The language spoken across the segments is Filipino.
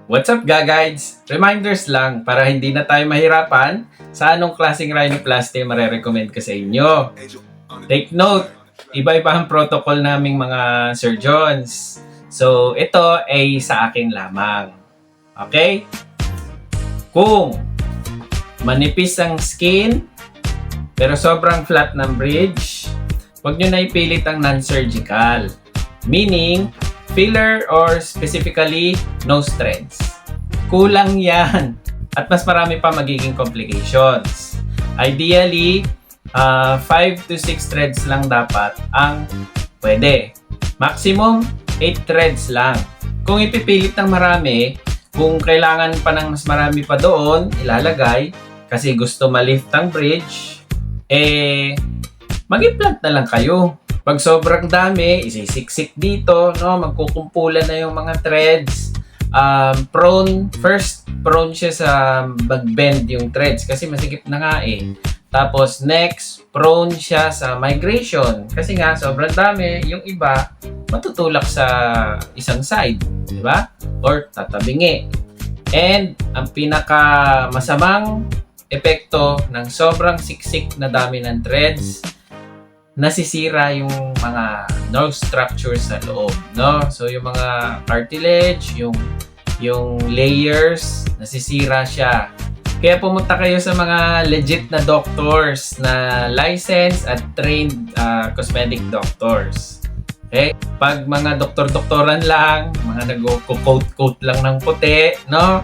What's up guys? Reminders lang para hindi na tayo mahirapan sa anong klaseng rhinoplasty marerecommend ko sa inyo. Take note, iba-iba ang protocol naming mga surgeons. So ito ay sa akin lamang. Okay? Kung manipis ang skin pero sobrang flat ng bridge, huwag nyo na ipilit ang non-surgical. Meaning, filler or specifically nose threads. Kulang yan. At mas marami pa magiging complications. Ideally, 5 to 6 threads lang dapat ang pwede. Maximum, 8 threads lang. Kung ipipilit ng marami, kung kailangan pa ng mas marami pa doon, ilalagay, kasi gusto ma-lift ang bridge, mag-implant na lang kayo. Pag sobrang dami, isisiksik dito, no? Magkukumpulan na yung mga threads. Prone siya sa mag-bend yung threads kasi masikip na nga eh. Tapos next, prone siya sa migration kasi nga sobrang dami, yung iba matutulak sa isang side, di ba? Or tatabingi. And ang pinaka masamang epekto ng sobrang siksik na dami ng threads, nasisira yung mga nerve structures sa loob, no? So yung mga cartilage, yung layers, nasisira siya. Kaya pumunta kayo sa mga legit na doctors na licensed at trained cosmetic doctors. Okay? Pag mga doktor-doktoran lang, mga nag-coat-coat lang ng puti, no?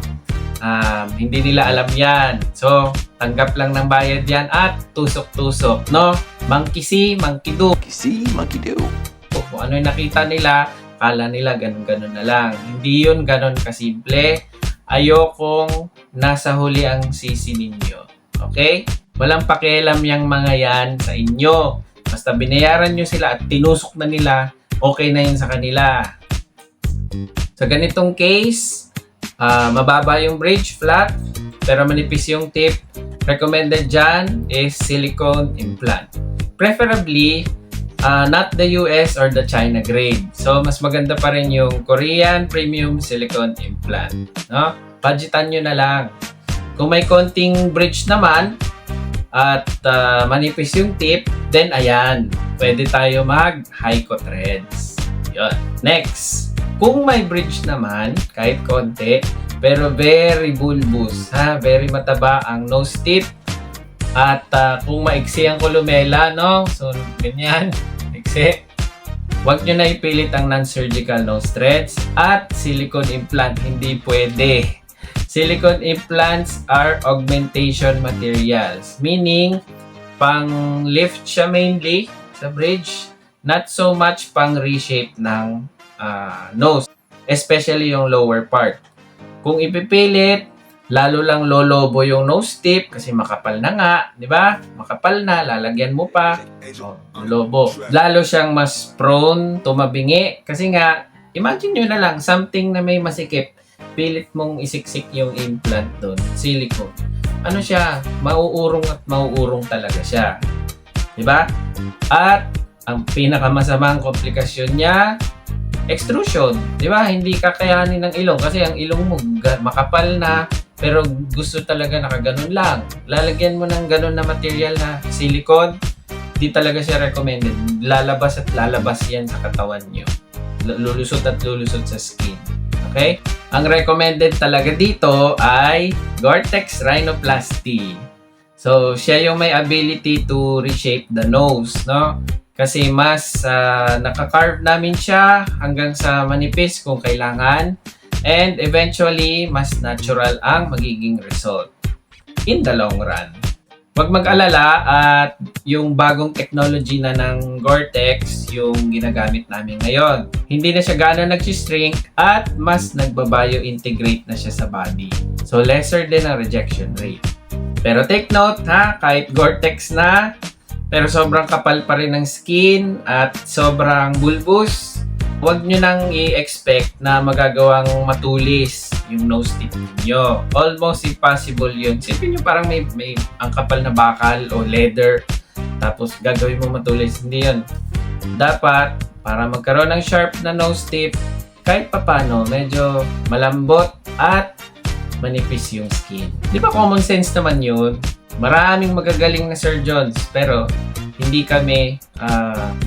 Hindi nila alam yan. So, tanggap lang ng bayad yan at tusok-tusok, no? Monkey see, monkey do. Monkey see, monkey do. Kung ano yung nakita nila, kala nila ganun-ganun na lang. Hindi yun ganun kasimple. Ayokong nasa huli ang sisi ninyo. Okay? Walang pakialam yung mga yan sa inyo. Basta binayaran nyo sila at tinusok na nila, okay na yun sa kanila. Sa ganitong case, mababa yung bridge, flat, pero manipis yung tip. Recommended dyan is silicone implant. Preferably, not the US or the China grade. So, mas maganda pa rin yung Korean premium silicone implant. No? Budgetan nyo na lang. Kung may konting bridge naman, at manipis yung tip, then ayan, pwede tayo mag-hyco threads. Yun. Next, kung may bridge naman, kahit konti, pero very bulbous, very mataba ang nose tip, at kung maiksi ang kolumela, no? So, ganyan, iksi. Huwag nyo na ipilit ang non-surgical nose threads at silicone implant, hindi pwede. Silicone implants are augmentation materials, meaning pang-lift siya mainly sa bridge, not so much pang-reshape ng nose, especially yung lower part. Kung ipipilit, lalo lang lolobo yung nose tip kasi makapal na nga, di ba? Makapal na, lalagyan mo pa, lobo. Lalo siyang mas prone tumabingi kasi nga, imagine nyo na lang, something na may masikip, pilit mong isiksik yung implant doon, silicone. Ano siya? Mauurong at mauurong talaga siya. Di ba? At ang pinakamasamang komplikasyon niya, extrusion. Di ba? Hindi kakayanin ng ilong kasi ang ilong mo makapal na pero gusto talaga nakaganon lang. Lalagyan mo ng ganon na material na silicone, di talaga siya recommended. Lalabas at lalabas yan sa katawan nyo. Lulusot at lulusot sa skin. Okay? Ang recommended talaga dito ay Gore-Tex Rhinoplasty. So, siya yung may ability to reshape the nose, no? Kasi mas naka-carve namin siya hanggang sa manipis kung kailangan. And eventually, mas natural ang magiging result in the long run. Huwag mag-alala at yung bagong technology na ng Gore-Tex yung ginagamit namin ngayon. Hindi na siya gano'n nag-shrink at mas nagba-bio-integrate na siya sa body. So lesser din ang rejection rate. Pero take note kahit Gore-Tex na, pero sobrang kapal pa rin ng skin at sobrang bulbous, huwag nyo nang i-expect na magagawang matulis yung nose tip niyo. Almost impossible yun. Sipin nyo parang may ang kapal na bakal o leather tapos gagawin mo matulis. Hindi yun. Dapat, para magkaroon ng sharp na nose tip, kahit papano, medyo malambot at manipis yung skin. Di ba common sense naman yun? Maraming magagaling na surgeons, pero hindi kami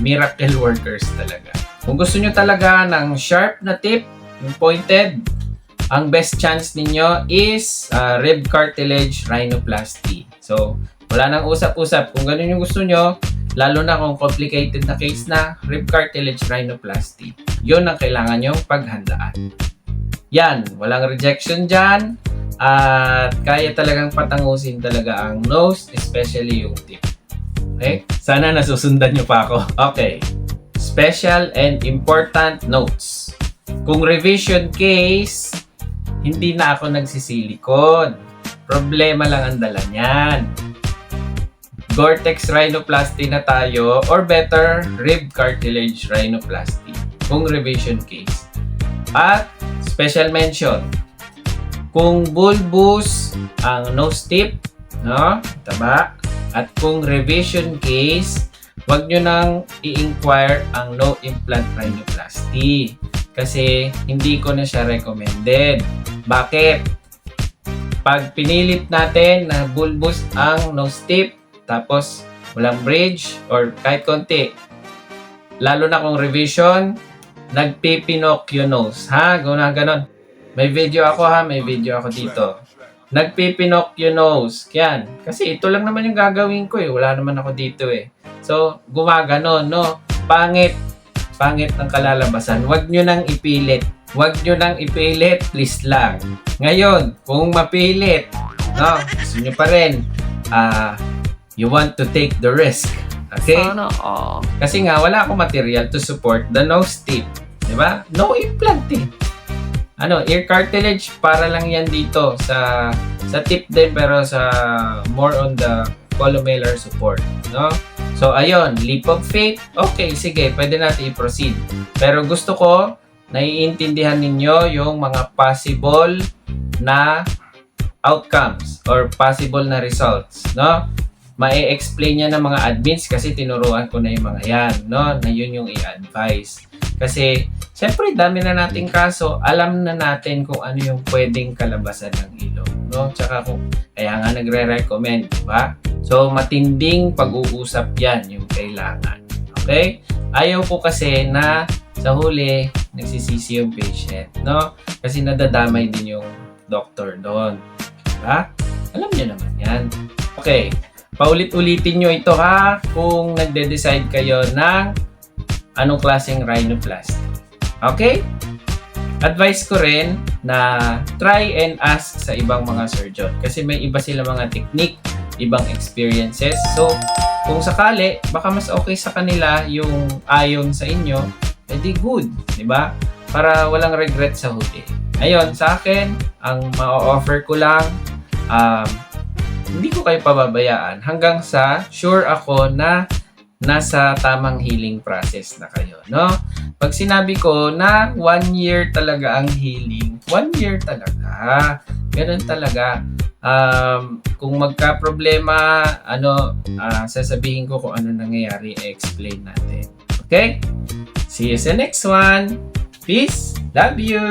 miracle workers talaga. Kung gusto nyo talaga ng sharp na tip, yung pointed, ang best chance ninyo is rib cartilage rhinoplasty. So, wala nang usap-usap. Kung ganun yung gusto nyo, lalo na kung complicated na case na rib cartilage rhinoplasty, yun ang kailangan nyong paghandaan. Yan, walang rejection dyan. At kaya talagang patangusin talaga ang nose, especially yung tip. Okay? Sana nasusundan nyo pa ako. Okay. Special and important notes. Kung revision case, hindi na ako nagsisilikon. Problema lang ang dala niyan. Gore-Tex rhinoplasty na tayo, or better, rib cartilage rhinoplasty kung revision case. At special mention, kung bulbous ang nose tip, no? Taba. At kung revision case, wag nyo nang i-inquire ang no implant rhinoplasty kasi hindi ko na siya recommended. Bakit? Pag pinilit natin na bulbous ang nose tip, tapos walang bridge or kahit konti, lalo na kung revision, nagpipinok yung nose. Ha? Ganon. May video ako dito. Nagpipinok yung nose. Yan. Kasi ito lang naman yung gagawin ko eh. Wala naman ako dito eh. So, gumaganon, no? Pangit ng kalalabasan. Huwag nyo nang ipilit. Please lang. Ngayon, kung mapilit, no? Gusto nyo pa rin, you want to take the risk. Okay? Kasi nga, wala akong material to support the nose tip. Diba? No implant eh. Ear cartilage, para lang yan dito sa tip din, pero sa more on the columellar support, no? So, ayun, leap of faith. Okay, sige, pwede natin i-proceed. Pero gusto ko, naiintindihan ninyo yung mga possible na outcomes or possible na results, no? Mai-explain niya ng mga admins kasi tinuruan ko na yung mga yan, no? Na yun yung i-advise. Kasi, siyempre, dami na nating kaso, alam na natin kung ano yung pwedeng kalabasan ng ilong, no? Tsaka kaya nga nagre-recommend, diba? So, matinding pag-uusap yan yung kailangan. Okay? Ayaw ko kasi na sa huli, nagsisisi yung patient, no? Kasi nadadamay din yung doctor doon. Diba? Alam niyo naman yan. Okay. Paulit-ulitin nyo ito ha kung nagde-decide kayo ng anong klaseng rhinoplasty. Okay? Advice ko rin na try and ask sa ibang mga surgeon kasi may iba sila mga technique, ibang experiences. So, kung sakali, baka mas okay sa kanila yung ayon sa inyo, edi good, di ba? Para walang regret sa huli. Ayun, sa akin, ang ma-offer ko lang, hindi ko kayo pababayaan hanggang sa sure ako na nasa tamang healing process na kayo, no? Pag sinabi ko na 1 year talaga ang healing, 1 year talaga. Ganun talaga. Kung magka-problema, sasabihin ko kung ano nangyayari, i-explain natin. Okay? See you sa next one. Peace. Love you.